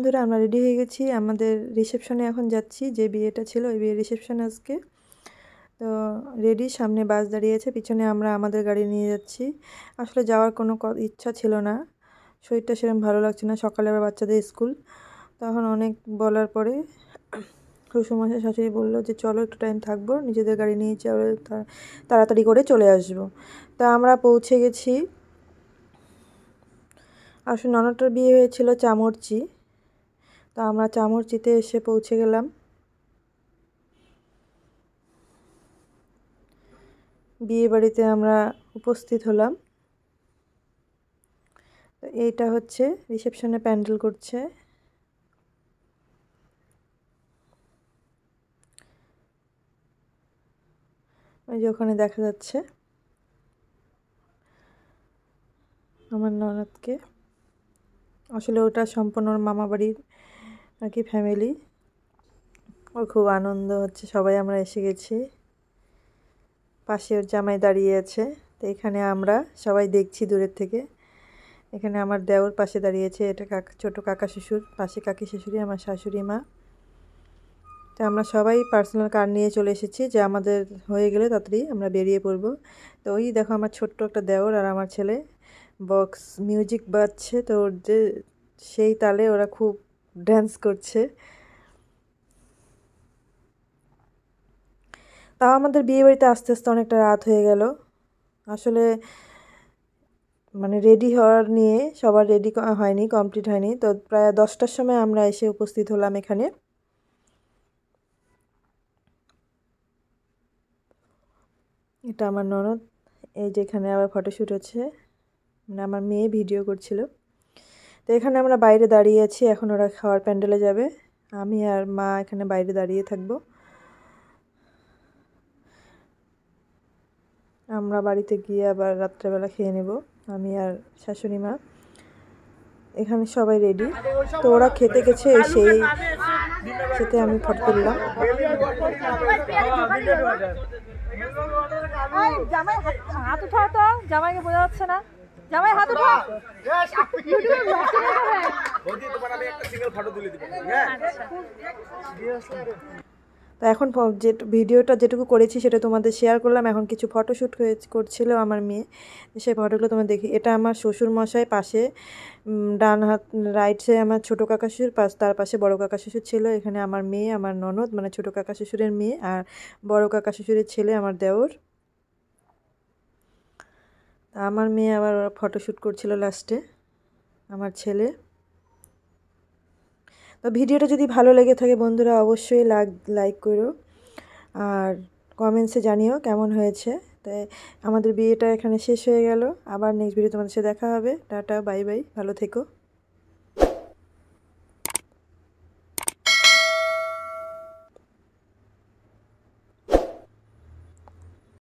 বন্ধুরা, আমরা রেডি হয়ে গেছি। আমাদের রিসেপশনে এখন যাচ্ছি, যে বিয়েটা ছিল ওই বিয়ের রিসেপশন আজকে। তো রেডি, সামনে বাস দাঁড়িয়েছে, পিছনে আমরা আমাদের গাড়ি নিয়ে যাচ্ছি। আসলে যাওয়ার কোনো ইচ্ছা ছিল না, শরীরটা সেরকম ভালো লাগছে না, সকালে আবার বাচ্চাদের স্কুল। তখন অনেক বলার পরে শ্বশুরমশাই শাশুড়ি বললো যে চলো একটু টাইম থাকবো, নিজেদের গাড়ি নিয়ে তাড়াতাড়ি করে চলে আসবো। তা আমরা পৌঁছে গেছি। আসলে ননদটার বিয়ে হয়েছিল চামড়চি, তো আমরা চামড়চিতে এসে পৌঁছে গেলাম। বিয়ে বাড়িতে আমরা উপস্থিত হলাম। তো এইটা হচ্ছে রিসেপশনে প্যান্ডেল করছে। ওই যে ওখানে দেখা যাচ্ছে আমার ননদকে। আসলে ওটা সম্পূর্ণ ওর মামা বাড়ির আর কি ফ্যামিলি। ওর খুব আনন্দ হচ্ছে, সবাই আমরা এসে গেছি। পাশে ওর জামাই দাঁড়িয়ে আছে। তো এখানে আমরা সবাই দেখছি দূরের থেকে। এখানে আমার দেওর পাশে দাঁড়িয়েছে, এটা ছোট কাকা শ্বশুর, পাশে কাকি শাশুড়ি, আমার শাশুড়ি মা। তো আমরা সবাই পার্সোনাল কার নিয়ে চলে এসেছি, যে আমাদের হয়ে গেলে তাড়াতাড়ি আমরা বেরিয়ে পড়ব। তো ওই দেখো আমার ছোট্ট একটা দেওর আর আমার ছেলে বক্স মিউজিক বাজছে, তো ওর যে সেই তালে ওরা খুব ড্যান্স করছে। তাও আমাদের বিয়ে বাড়িতে আস্তে আস্তে অনেকটা রাত হয়ে গেল। আসলে মানে রেডি হওয়ার নিয়ে সবার রেডি হয়নি, কমপ্লিট হয়নি। তো প্রায় 10টার সময় আমরা এসে উপস্থিত হলাম এখানে। এটা আমার ননদ। এই যে এখানে আবার ফটোশ্যুট হচ্ছে, মানে আমার মেয়ে ভিডিও করছিল। তো এখানে আমরা বাইরে দাঁড়িয়ে আছি, এখন ওরা খাওয়ার প্যান্ডেলে যাবে। আমি আর মা এখানে বাইরে দাঁড়িয়ে থাকবো। আমরা বাড়িতে গিয়ে আবার রাত্রেবেলা খেয়ে নেব, আমি আর শাশুড়ি মা। এখানে সবাই রেডি। তো ওরা খেতে গেছে, সেই খেতে আমি ফটো তুললাম। জামাই হাত উঠাও তো, জামাইকে বোঝা যাচ্ছে না। জামাই হাত উঠাও। তো এখন যে ভিডিওটা যেটুকু করেছি সেটা তোমাদের শেয়ার করলাম। এখন কিছু ফটোশ্যুট করছিল আমার মেয়ে, সেই ফটোগুলো তোমার দেখি। এটা আমার শ্বশুর মশাই, পাশে ডান হাত রাইট সাইডে আমার ছোটো কাকা শ্বশুর, তার পাশে বড় কাকা শ্বশুর ছিল। এখানে আমার মেয়ে, আমার ননদ মানে ছোটো কাকা শ্বশুরের মেয়ে, আর বড় কাকা শ্বশুরের ছেলে আমার দেওর। আমার মেয়ে আবার ফটোশ্যুট করছিল লাস্টে, আমার ছেলে। তো ভিডিওটা যদি ভালো লেগে থাকে বন্ধুরা, অবশ্যই লাইক করো আর কমেন্টসে জানিও কেমন হয়েছে। তাই আমাদের বিয়েটা এখানে শেষ হয়ে গেল। আবার নেক্সট ভিডিও তোমাদের সাথে দেখা হবে। টাটা, বাই বাই, ভালো থেকো।